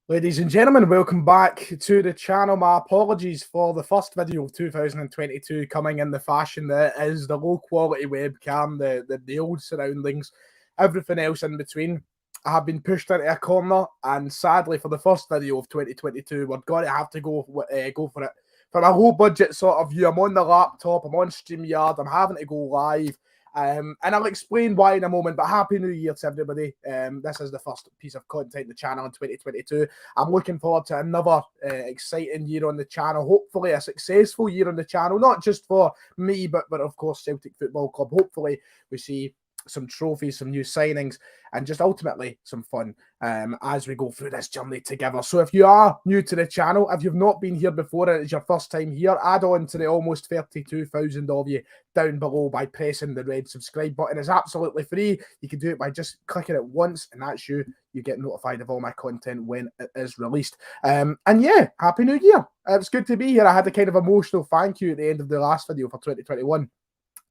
Ladies and gentlemen, welcome back to the channel. My apologies for the first video of 2022 coming in the fashion that is the low quality webcam, the old surroundings, everything else in between. I have been pushed into a corner, and sadly, for the first video of 2022, we're going to have to go for it. For a low budget sort of view, I'm on the laptop, I'm on StreamYard, I'm having to go live. And I'll explain why in a moment, but Happy New Year to everybody. This is the first piece of content on the channel in 2022. I'm looking forward to another exciting year on the channel, hopefully a successful year on the channel, not just for me, but of course Celtic Football Club. Hopefully we see some trophies, some new signings, and just ultimately some fun as we go through this journey together. So if you are new to the channel, if you've not been here before and it's your first time here, add on to the almost 32,000 of you down below by pressing the red subscribe button. It's absolutely free. You can do it by just clicking it once, and that's you. You get notified of all my content when it is released. And yeah, Happy New Year. It's good to be here. I had a kind of emotional thank you at the end of the last video for 2021.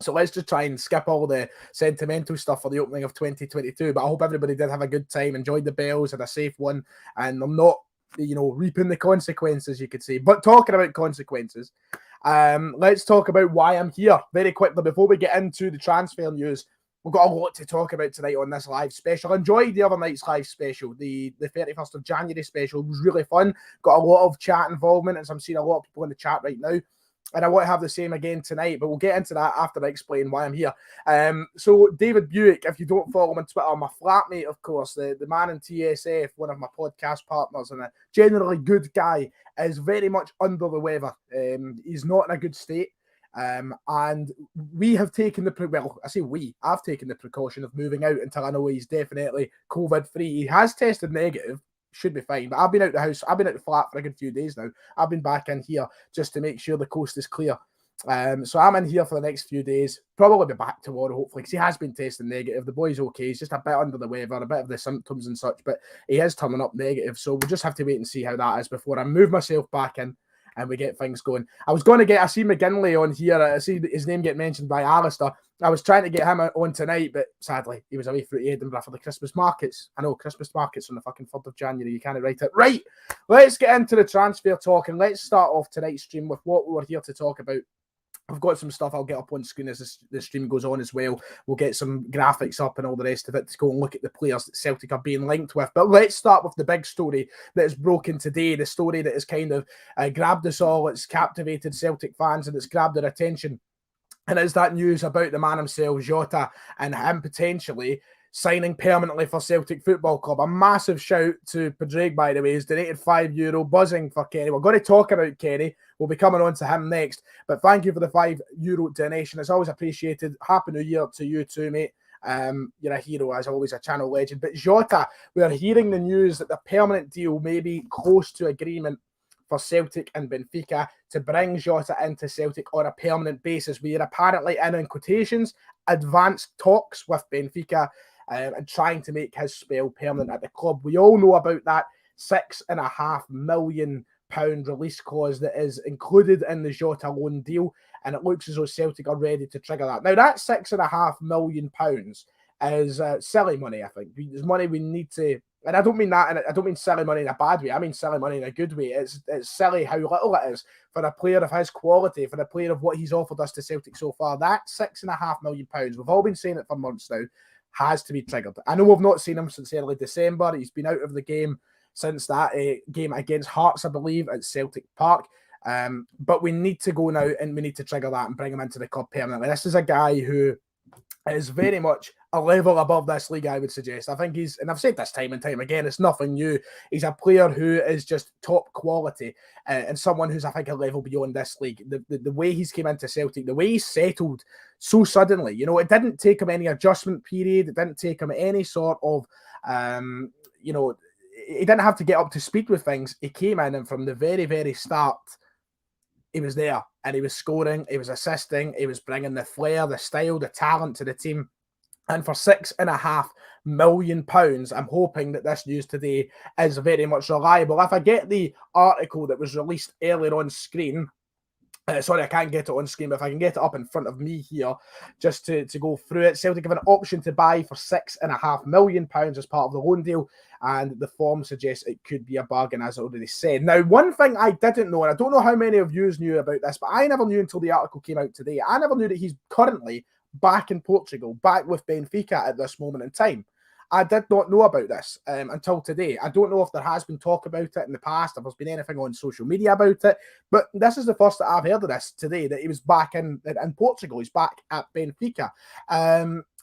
So let's just try and skip all the sentimental stuff for the opening of 2022. But I hope everybody did have a good time, enjoyed the bells, had a safe one, and I'm not, reaping the consequences, you could say. But talking about consequences, let's talk about why I'm here very quickly before we get into the transfer news. We've got a lot to talk about tonight on this live special. I enjoyed the other night's live special. The 31st of January special was really fun. Got a lot of chat involvement, as I'm seeing a lot of people in the chat right now. And I want to have the same again tonight, but we'll get into that after I explain why I'm here. So David Buick, if you don't follow him on Twitter, my flatmate, of course, the man in TSF, one of my podcast partners, and a generally good guy, is very much under the weather. He's not in a good state. And we have taken I've taken the precaution of moving out until I know he's definitely COVID-free. He has tested negative. Should be fine, but I've been out the house, I've been out the flat for a good few days now. I've been back in here just to make sure the coast is clear. So I'm in here for the next few days. Probably be back tomorrow, hopefully, because he has been testing negative. The boy's okay. He's just a bit under the weather, a bit of the symptoms and such, but he is turning up negative. So we'll just have to wait and see how that is before I move myself back in and we get things going. I see McGinley on here. I see his name get mentioned by Alistair. I was trying to get him on tonight, but sadly, he was away for Edinburgh for the Christmas markets. I know, Christmas markets on the fucking 3rd of January. You can't write it. Right, let's get into the transfer talk, and let's start off tonight's stream with what we're here to talk about. I've got some stuff I'll get up on screen as the stream goes on as well. We'll get some graphics up and all the rest of it to go and look at the players that Celtic are being linked with. But let's start with the big story that is broken today, the story that has kind of grabbed us all. It's captivated Celtic fans and it's grabbed their attention. And it's that news about the man himself, Jota, and him potentially signing permanently for Celtic Football Club. A massive shout to Padraig, by the way. He's donated €5, buzzing for Kenny. We're going to talk about Kenny. We'll be coming on to him next. But thank you for the €5 donation. It's always appreciated. Happy New Year to you too, mate. You're a hero, as always, a channel legend. But Jota, we are hearing the news that the permanent deal may be close to agreement for Celtic and Benfica to bring Jota into Celtic on a permanent basis. We are apparently in quotations, advanced talks with Benfica and trying to make his spell permanent at the club. We all know about that £6.5 million release clause that is included in the Jota loan deal, and it looks as though Celtic are ready to trigger that. Now, that £6.5 million is silly money, I think. It's money we need to, and I don't mean that, and I don't mean silly money in a bad way. I mean silly money in a good way. It's silly how little it is for a player of his quality, for a player of what he's offered us to Celtic so far. That £6.5 million, we've all been saying it for months now, has to be triggered. I know we've not seen him since early December. He's been out of the game since that game against Hearts, I believe, at Celtic Park. But we need to go now and we need to trigger that and bring him into the club permanently. This is a guy who is very much a level above this league, I would suggest. I think he's, and I've said this time and time again, it's nothing new. He's a player who is just top quality and someone who's, I think, a level beyond this league. The way he's came into Celtic, the way he settled so suddenly, it didn't take him any adjustment period. It didn't take him any sort of, he didn't have to get up to speed with things. He came in and from the very, very start, he was there and he was scoring, he was assisting, he was bringing the flair, the style, the talent to the team. And for £6.5 million, I'm hoping that this news today is very much reliable. If I get the article that was released earlier on screen, Sorry, I can't get it on screen, but if I can get it up in front of me here, just to go through it. Celtic have an option to buy for £6.5 million as part of the loan deal, and the form suggests it could be a bargain, as I already said. Now, one thing I didn't know, and I don't know how many of you knew about this, but I never knew until the article came out today. I never knew that he's currently back in Portugal, back with Benfica at this moment in time. I did not know about this until today. I don't know if there has been talk about it in the past, if there's been anything on social media about it, but this is the first that I've heard of this today, that he was back in Portugal. He's back at Benfica.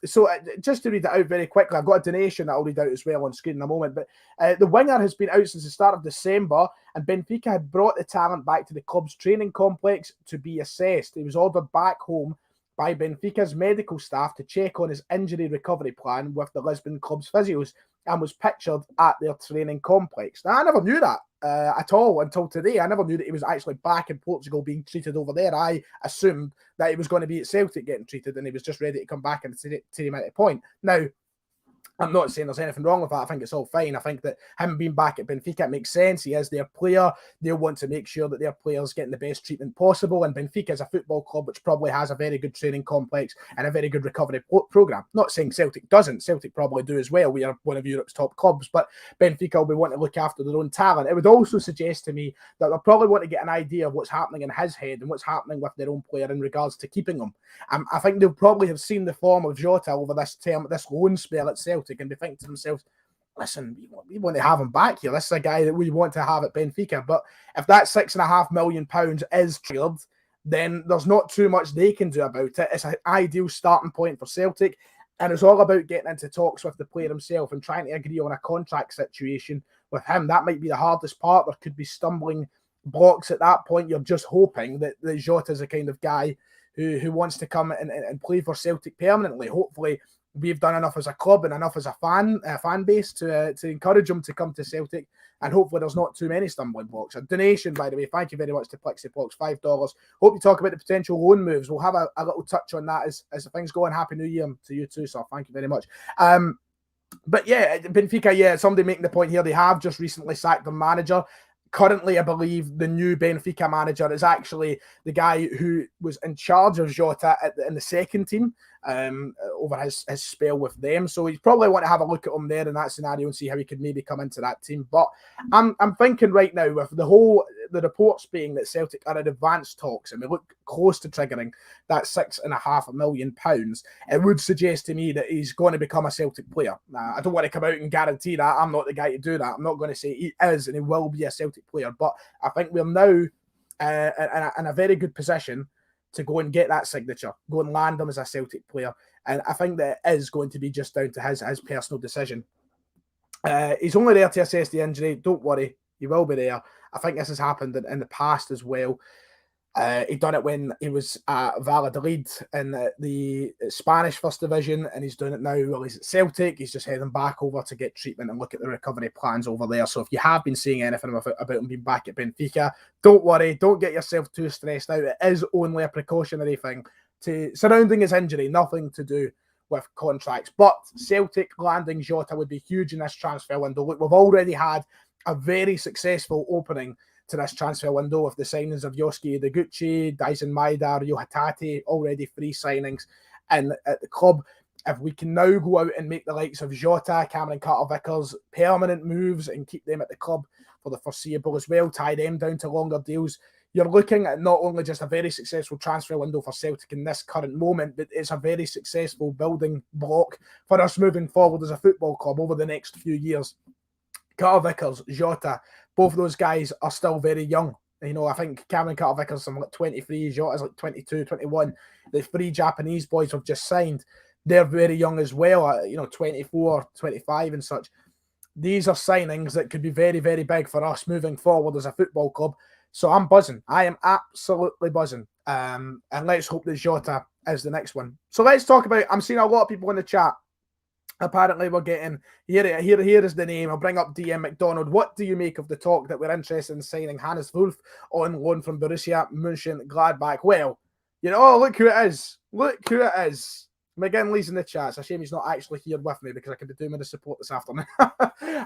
So just to read it out very quickly, I've got a donation that I'll read out as well on screen in a moment, but the winger has been out since the start of December, and Benfica had brought the talent back to the club's training complex to be assessed. He was ordered back home by Benfica's medical staff to check on his injury recovery plan with the Lisbon club's physios, and was pictured at their training complex. Now, I never knew that at all until today. I never knew that he was actually back in Portugal being treated over there. I assumed that he was going to be at Celtic getting treated, and he was just ready to come back and team at a point. Now, I'm not saying there's anything wrong with that. I think it's all fine. I think that him being back at Benfica, it makes sense. He is their player. They'll want to make sure that their players getting the best treatment possible. And Benfica is a football club which probably has a very good training complex and a very good recovery program. Not saying Celtic doesn't. Celtic probably do as well. We are one of Europe's top clubs, but Benfica will be wanting to look after their own talent. It would also suggest to me that they'll probably want to get an idea of what's happening in his head and what's happening with their own player in regards to keeping him. I think they'll probably have seen the form of Jota over this term, this loan spell at Celtic, and be thinking to themselves, listen, we want to have him back here. This is a guy that we want to have at Benfica. But if that £6.5 million is triggered, then there's not too much they can do about it. It's an ideal starting point for Celtic, and it's all about getting into talks with the player himself and trying to agree on a contract situation with him. That might be the hardest part. There could be stumbling blocks at that point. You're just hoping that Jota is the kind of guy who wants to come and play for Celtic permanently. Hopefully, we've done enough as a club and enough as a fan base to encourage him to come to Celtic, and hopefully there's not too many stumbling blocks. A donation, by the way, thank you very much to Plexiplox, $5. Hope you talk about the potential loan moves. We'll have a little touch on that as things go on. Happy New Year to you too, sir. Thank you very much. But yeah, Benfica, yeah, somebody making the point here, they have just recently sacked their manager. Currently, I believe the new Benfica manager is actually the guy who was in charge of Jota in the second team over his spell with them. So he's probably want to have a look at him there in that scenario and see how he could maybe come into that team. But I'm thinking right now, with the reports being that Celtic are in advanced talks and we look close to triggering that £6.5 million, it would suggest to me that he's going to become a Celtic player. I don't want to come out and guarantee that. I'm not the guy to do that. I'm not going to say he is and he will be a Celtic player, but I think we're now in a very good position to go and get that signature, go and land him as a Celtic player. And I think that it is going to be just down to his personal decision. He's only there to assess the injury. Don't worry, he will be there. I think this has happened in the past as well. He done it when he was at Valladolid in the Spanish First Division, and he's doing it now while he's at Celtic. He's just heading back over to get treatment and look at the recovery plans over there. So if you have been seeing anything about him being back at Benfica, don't worry. Don't get yourself too stressed out. It is only a precautionary thing surrounding his injury, nothing to do with contracts. But Celtic landing Jota would be huge in this transfer window. Look, we've already had a very successful opening to this transfer window with the signings of Yosuke Ideguchi, Dyson Maeda, Ryo Hatate, already free signings and at the club. If we can now go out and make the likes of Jota, Cameron Carter-Vickers permanent moves and keep them at the club for the foreseeable as well, tie them down to longer deals, you're looking at not only just a very successful transfer window for Celtic in this current moment, but it's a very successful building block for us moving forward as a football club over the next few years. Carter-Vickers, Jota, both of those guys are still very young. You know, I think Cameron Carter-Vickers is like 23, Jota's like 22, 21. The three Japanese boys have just signed. They're very young as well, 24, 25 and such. These are signings that could be very, very big for us moving forward as a football club. So I'm buzzing. I am absolutely buzzing. And let's hope that Jota is the next one. So let's talk about, I'm seeing a lot of people in the chat. Apparently, we're getting here is the name. I'll bring up DM McDonald. What do you make of the talk that we're interested in signing Hannes Wolf on loan from Borussia Mönchengladbach? Well, look who it is. Look who it is. McGinley's in the chat. It's a shame he's not actually here with me because I could be doing the support this afternoon.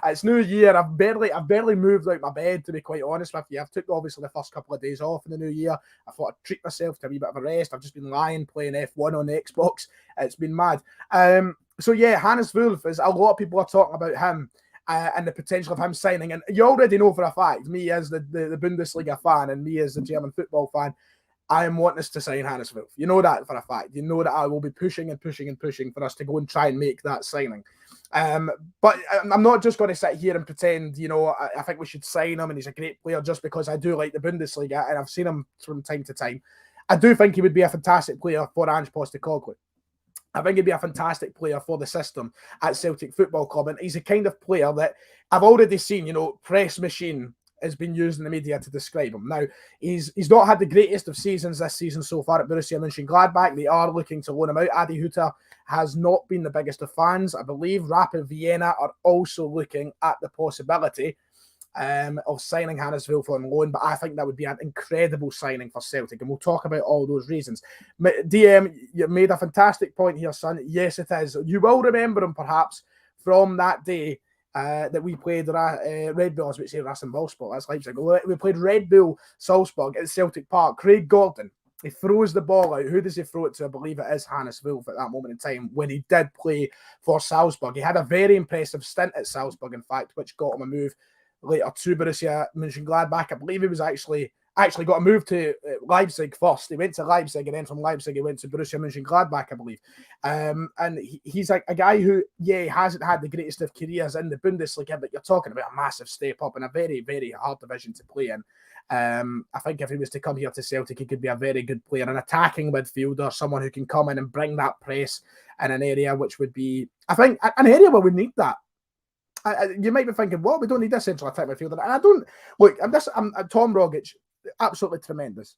It's New Year. I've barely moved out my bed, to be quite honest with you. I've took obviously the first couple of days off in the new year. I thought I'd treat myself to a wee bit of a rest. I've just been lying playing F1 on the Xbox. It's been mad. So yeah, Hannes Wolf, is a lot of people are talking about him. And the potential of him signing. And you already know for a fact, me as the Bundesliga fan and me as the German football fan, I am wanting us to sign Hannes Wolf. You know that for a fact. You know that I will be pushing and pushing and pushing for us to go and try and make that signing. But I'm not just going to sit here and pretend, you know, I think we should sign him and he's a great player just because I do like the Bundesliga and I've seen him from time to time. I do think he would be a fantastic player for Ange Postecoglou. I think he'd be a fantastic player for the system at Celtic Football Club. And he's a kind of player that I've already seen, you know, press machine has been used in the media to describe him. Now, he's not had the greatest of seasons this season so far at Borussia Mönchengladbach. They are looking to loan him out. Adi Hutter has not been the biggest of fans. I believe Rapid Vienna are also looking at the possibility of signing Hannes Wolf on loan, but I think that would be an incredible signing for Celtic, and we'll talk about all those reasons. DM, you made a fantastic point here, son. Yes, it is. You will remember him perhaps from that day that we played Red Bull, as we say, Rasenballsport, that's Leipzig. We played Red Bull Salzburg at Celtic Park. Craig Gordon, he throws the ball out. Who does he throw it to? I believe it is Hannes Wolf at that moment in time when he did play for Salzburg. He had a very impressive stint at Salzburg, in fact, which got him a move later to Borussia Mönchengladbach. I believe he was actually got a move to Leipzig first. He went to Leipzig, and then from Leipzig he went to Borussia Mönchengladbach, I believe. And he's a guy who, yeah, he hasn't had the greatest of careers in the Bundesliga, but you're talking about a massive step up in a very, very hard division to play in. I think if he was to come here to Celtic, he could be a very good player, an attacking midfielder, someone who can come in and bring that press in an area which would be, I think, an area where we need that. You might be thinking, well, we don't need a central attack midfielder. And I don't, look, I'm Tom Rogic, absolutely tremendous.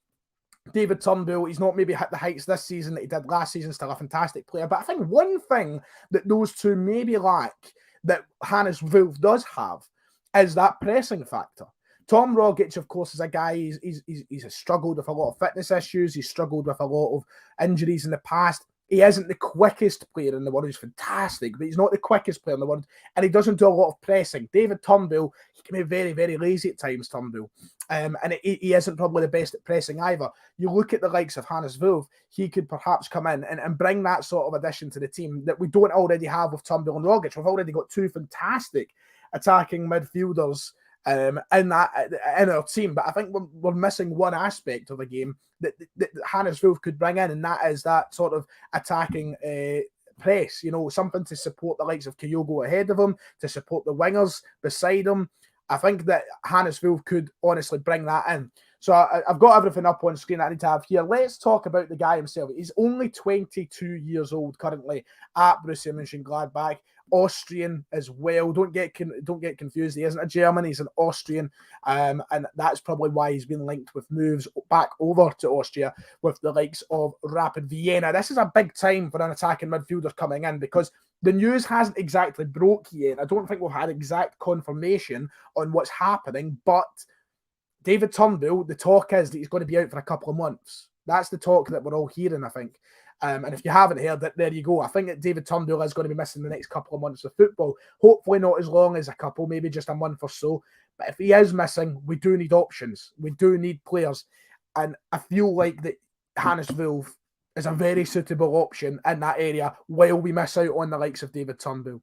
David Turnbull, he's not maybe hit the heights this season that he did last season, still a fantastic player. But I think one thing that those two maybe lack that Hannes Wolf does have is that pressing factor. Tom Rogic, of course, is a guy, he's struggled with a lot of fitness issues. He's struggled with a lot of injuries in the past. He isn't the quickest player in the world. He's fantastic, but he's not the quickest player in the world. And he doesn't do a lot of pressing. David Turnbull, he can be very, very lazy at times, Turnbull. And he isn't probably the best at pressing either. You look at the likes of Hannes Wolf, he could perhaps come in and bring that sort of addition to the team that we don't already have with Turnbull and Rogic. We've already got two fantastic attacking midfielders in our team, but I think we're missing one aspect of the game that Hannes Wolf could bring in, and that is that sort of attacking press, you know, something to support the likes of Kyogo ahead of him, to support the wingers beside him. I think that Hannes Wolf could honestly bring that in. So I've got everything up on screen I need to have here. Let's talk about the guy himself. He's only 22 years old currently at Borussia Mönchengladbach. Austrian as well. Don't get confused. He isn't a German. He's an Austrian, and that's probably why he's been linked with moves back over to Austria with the likes of Rapid Vienna. This is a big time for an attacking midfielder coming in because the news hasn't exactly broke yet. I don't think we've had exact confirmation on what's happening, but David Turnbull, the talk is that he's going to be out for a couple of months. That's the talk that we're all hearing, I think. And if you haven't heard it, there you go. I think that David Turnbull is going to be missing the next couple of months of football. Hopefully not as long as a couple, maybe just a month or so. But if he is missing, we do need options. We do need players. And I feel like that Hannes Wolf is a very suitable option in that area while we miss out on the likes of David Turnbull.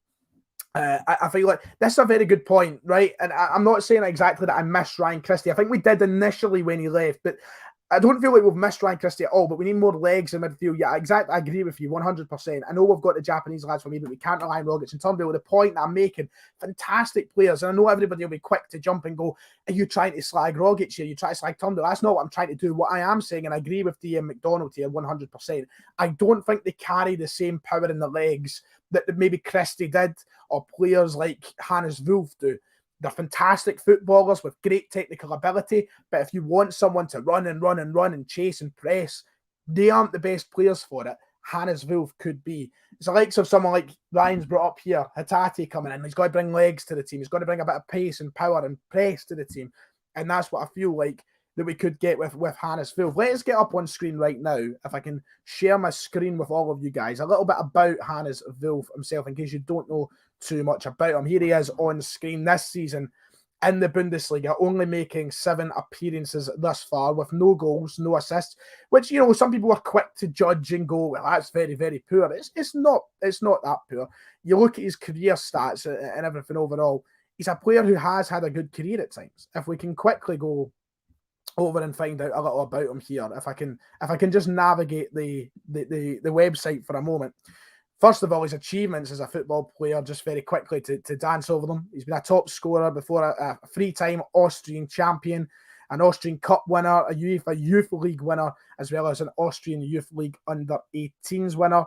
I feel like this is a very good point, right? And I'm not saying exactly that I miss Ryan Christie. I think we did initially when he left, but I don't feel like we've missed Ryan Christie at all, but we need more legs in midfield. Yeah, exactly. I agree with you 100%. I know we've got the Japanese lads for me, but we can't rely on Rogic and Turnbull. The point that I'm making, fantastic players. And I know everybody will be quick to jump and go, are you trying to slag Rogic here? You try to slag Turnbull? That's not what I'm trying to do. What I am saying, and I agree with DM McDonald here 100%, I don't think they carry the same power in the legs that maybe Christie did or players like Hannes Wolf do. They're fantastic footballers with great technical ability, but if you want someone to run and chase and press, they aren't the best players for it. Hannes Wolf could be. It's the likes of someone like Ryan's brought up here, Hatate coming in. He's got to bring legs to the team. He's got to bring a bit of pace and power and press to the team. And that's what I feel like that we could get with Hannes Wolf. Let's get up on screen right now, if I can share my screen with all of you guys, a little bit about Hannes Wolf himself, in case you don't know too much about him. Here he is on screen this season in the Bundesliga, only making 7 appearances thus far, with no goals, no assists, which, you know, some people are quick to judge and go, well, that's very, very poor. It's not that poor. You look at his career stats and everything overall, he's a player who has had a good career at times. If we can quickly go over and find out a little about him here, if I can just navigate the website for a moment. First of all, his achievements as a football player, just very quickly to dance over them. He's been a top scorer before, a 3-time Austrian champion, an Austrian Cup winner, a UEFA Youth League winner, as well as an Austrian Youth League under-18s winner.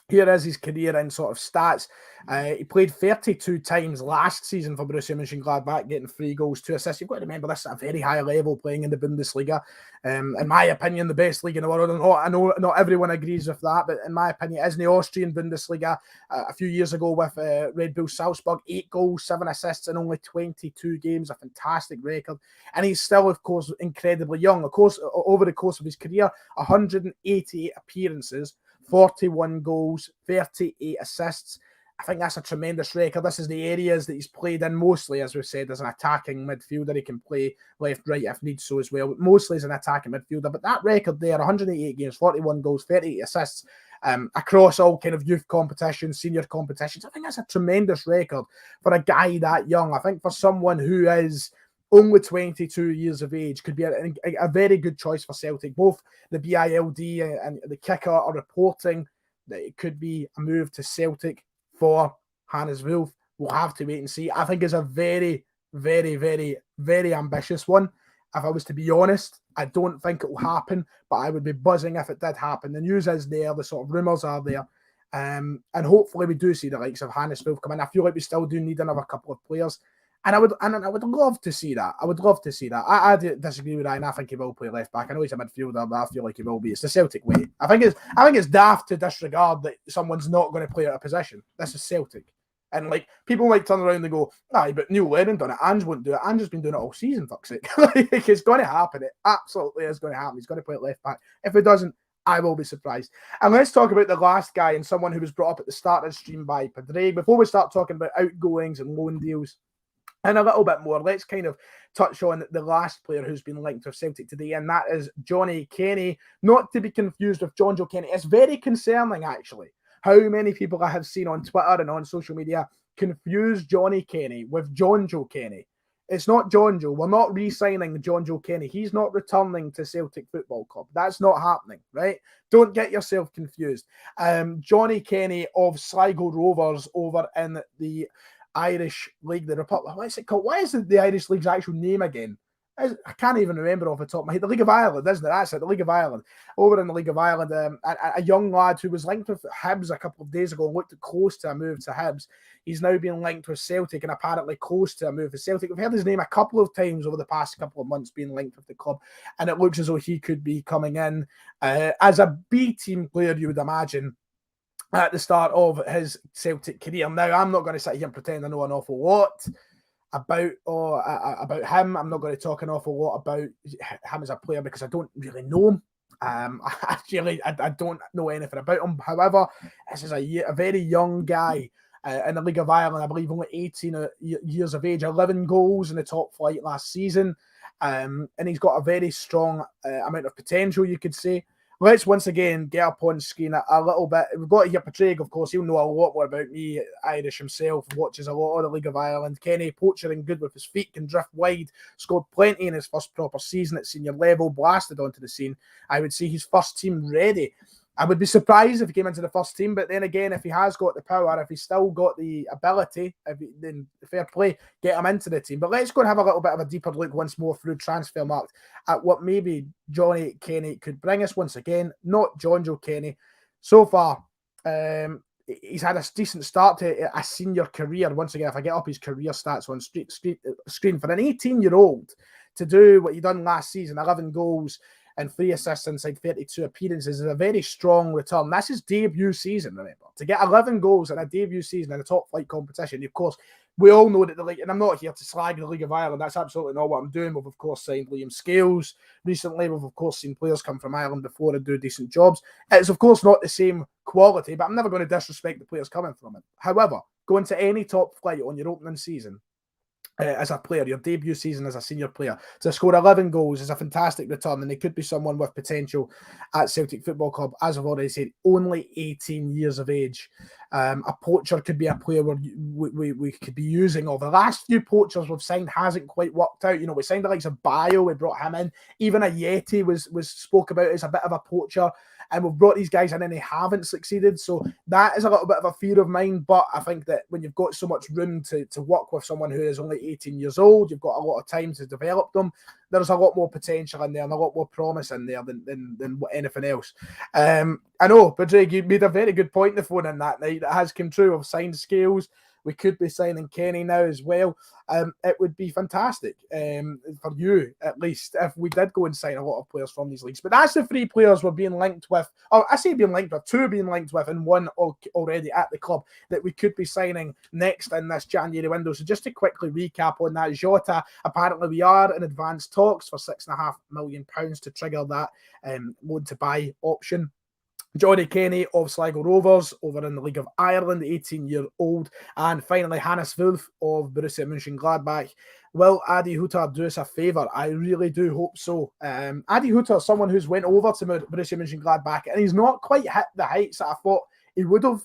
Here is his career in sort of stats. He played 32 times last season for Borussia Mönchengladbach, getting 3 goals, 2 assists. You've got to remember, this is a very high level, playing in the Bundesliga. In my opinion, the best league in the world. I know not everyone agrees with that, but in my opinion, it is in the Austrian Bundesliga. A few years ago with Red Bull Salzburg, 8 goals, 7 assists in only 22 games, a fantastic record. And he's still, of course, incredibly young. Of course, over the course of his career, 188 appearances, 41 goals, 38 assists. I think that's a tremendous record. This is the areas that he's played in mostly, as we've said, as an attacking midfielder. He can play left, right if needs so as well, but mostly as an attacking midfielder. But that record there, 188 games, 41 goals, 38 assists, across all kind of youth competitions, senior competitions. I think that's a tremendous record for a guy that young. I think for someone who is only 22 years of age, could be a very good choice for Celtic. Both the BILD and the kicker are reporting that it could be a move to Celtic for Hannes Wolf. We'll have to wait and see. I think it's a very, very, very, very ambitious one. If I was to be honest, I don't think it will happen, but I would be buzzing if it did happen. The news is there, the sort of rumours are there. And hopefully we do see the likes of Hannes Wolf come in. I feel like we still do need another couple of players. And I would love to see that. I would love to see that. I disagree with Ryan. I think he will play left back. I know he's a midfielder, but I feel like he will be. It's the Celtic way. I think it's daft to disregard that someone's not going to play out of position. This is Celtic. And like, people might turn around and go, aye, but Neil Lennon done it. Ange wouldn't do it. Ange has been doing it all season, fuck's sake. Like, it's going to happen. It absolutely is going to happen. He's going to play at left back. If it doesn't, I will be surprised. And let's talk about the last guy, and someone who was brought up at the start of the stream by Padre. Before we start talking about outgoings and loan deals and a little bit more, let's kind of touch on the last player who's been linked with Celtic today, and that is Johnny Kenny. Not to be confused with John Joe Kenny. It's very concerning, actually, how many people I have seen on Twitter and on social media confuse Johnny Kenny with John Joe Kenny. It's not John Joe. We're not re-signing John Joe Kenny. He's not returning to Celtic Football Club. That's not happening, right? Don't get yourself confused. Johnny Kenny of Sligo Rovers over in the Irish League, the Republic. What's it called? What is the Irish League's actual name again? I can't even remember off the top of my head. The League of Ireland, isn't it? That's it, the League of Ireland. Over in the League of Ireland, a young lad who was linked with Hibs a couple of days ago and looked close to a move to Hibs. He's now being linked with Celtic and apparently close to a move to Celtic. We've heard his name a couple of times over the past couple of months being linked with the club, and it looks as though he could be coming in as a B-team player, you would imagine, at the start of his Celtic career. Now, I'm not going to sit here and pretend I know an awful lot about him. I'm not going to talk an awful lot about him as a player because I don't really know him. I don't know anything about him. However, this is a very young guy in the League of Ireland. I believe only 18 years of age, 11 goals in the top flight last season. And he's got a very strong amount of potential, you could say. Let's once again get up on screen a little bit. We've got here Patrick, of course. He'll know a lot more about me. Irish himself, watches a lot of the League of Ireland. Kenny, poacher and good with his feet, can drift wide, scored plenty in his first proper season at senior level, blasted onto the scene. I would say he's first team ready. I would be surprised if he came into the first team, but then again, if he has got the power, if he's still got the ability, then fair play, get him into the team. But let's go and have a little bit of a deeper look once more through Transfermarkt at what maybe Johnny Kenny could bring us once again. Not John Joe Kenny. So far, he's had a decent start to a senior career. Once again, if I get up his career stats on screen, for an 18-year-old to do what he done last season, 11 goals, and 3 assists inside 32 appearances, is a very strong return. That's his debut season, remember. To get 11 goals in a debut season in a top-flight competition, of course, we all know that the league, and I'm not here to slag the League of Ireland, that's absolutely not what I'm doing. We've, of course, signed Liam Scales recently. We've, of course, seen players come from Ireland before and do decent jobs. It's, of course, not the same quality, but I'm never going to disrespect the players coming from it. However, going to any top flight on your opening season, as a player, your debut season as a senior player, to score 11 goals is a fantastic return, and they could be someone with potential at Celtic Football Club. As I've already said, only 18 years of age. A poacher could be a player we could be using. Or the last few poachers we've signed hasn't quite worked out. You know, we signed the likes of Bio, we brought him in. Even a Yeti was spoke about as a bit of a poacher. And we've brought these guys in and they haven't succeeded. So that is a little bit of a fear of mine. But I think that when you've got so much room to work with someone who is only 18 years old, you've got a lot of time to develop them. There's a lot more potential in there and a lot more promise in there than anything else. I know, but Drake, you made a very good point in the phone in that night. That has come true. I've signed Scales. We could be signing Kenny now as well. It would be fantastic for you, at least, if we did go and sign a lot of players from these leagues. But that's the 3 players we're being linked with. Oh, I say being linked with, 2 being linked with, and 1 already at the club that we could be signing next in this January window. So just to quickly recap on that, Jota, apparently we are in advanced talks for £6.5 million to trigger that loan to buy option. Johnny Kenny of Sligo Rovers over in the League of Ireland, 18-year-old. And finally, Hannes Wolf of Borussia Mönchengladbach. Will Adi Hutter do us a favour? I really do hope so. Adi Hutter is someone who's went over to Borussia Mönchengladbach and he's not quite hit the heights that I thought he would have.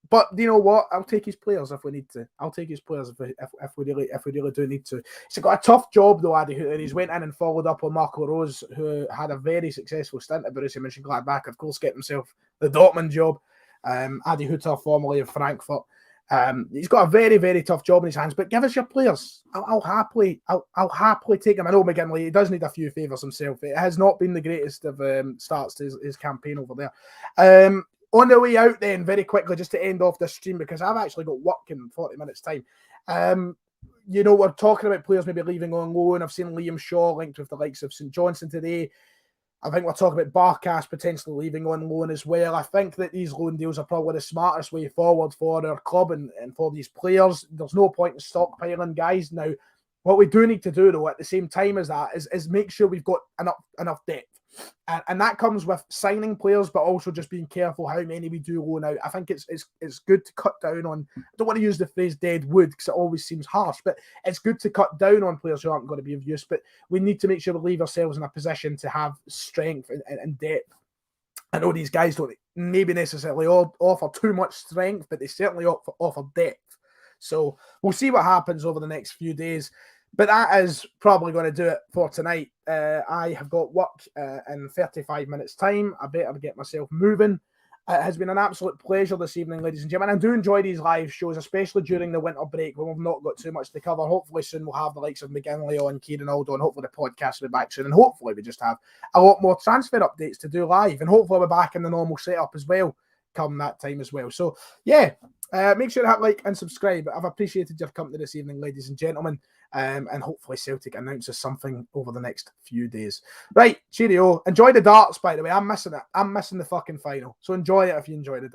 But you know what? I'll take his players if we need to. I'll take his players if we really do need to. He's got a tough job though, Adi Hutter. He's went in and followed up on Marco Rose, who had a very successful stint at Borussia Mönchengladbach. Of course, getting himself the Dortmund job. Adi Hutter, formerly of Frankfurt. He's got a very, very tough job in his hands. But give us your players. I'll happily take him. I know McGinley, he does need a few favours himself. It has not been the greatest of starts to his campaign over there. On the way out then, very quickly, just to end off this stream, because I've actually got work in 40 minutes' time. You know, we're talking about players maybe leaving on loan. I've seen Liam Shaw linked with the likes of St Johnstone today. I think we're talking about Barkas potentially leaving on loan as well. I think that these loan deals are probably the smartest way forward for our club and for these players. There's no point in stockpiling guys. Now, what we do need to do, though, at the same time as that, is make sure we've got enough depth. And that comes with signing players, but also just being careful how many we do loan out. I think it's good to cut down on, I don't want to use the phrase dead wood because it always seems harsh, but it's good to cut down on players who aren't going to be of use. But we need to make sure we leave ourselves in a position to have strength and depth. I know these guys don't maybe necessarily offer too much strength, but they certainly offer depth. So we'll see what happens over the next few days. But that is probably going to do it for tonight. I have got work in 35 minutes' time. I better get myself moving. It has been an absolute pleasure this evening, ladies and gentlemen. I do enjoy these live shows, especially during the winter break when we've not got too much to cover. Hopefully soon we'll have the likes of McGinley on, Kieran Aldo, and hopefully the podcast will be back soon. And hopefully we just have a lot more transfer updates to do live. And hopefully we're back in the normal setup as well come that time as well. So, yeah, make sure to hit like and subscribe. I've appreciated your company this evening, ladies and gentlemen. And hopefully Celtic announces something over the next few days. Right, cheerio. Enjoy the darts, by the way. I'm missing it. I'm missing the fucking final. So enjoy it if you enjoy the darts.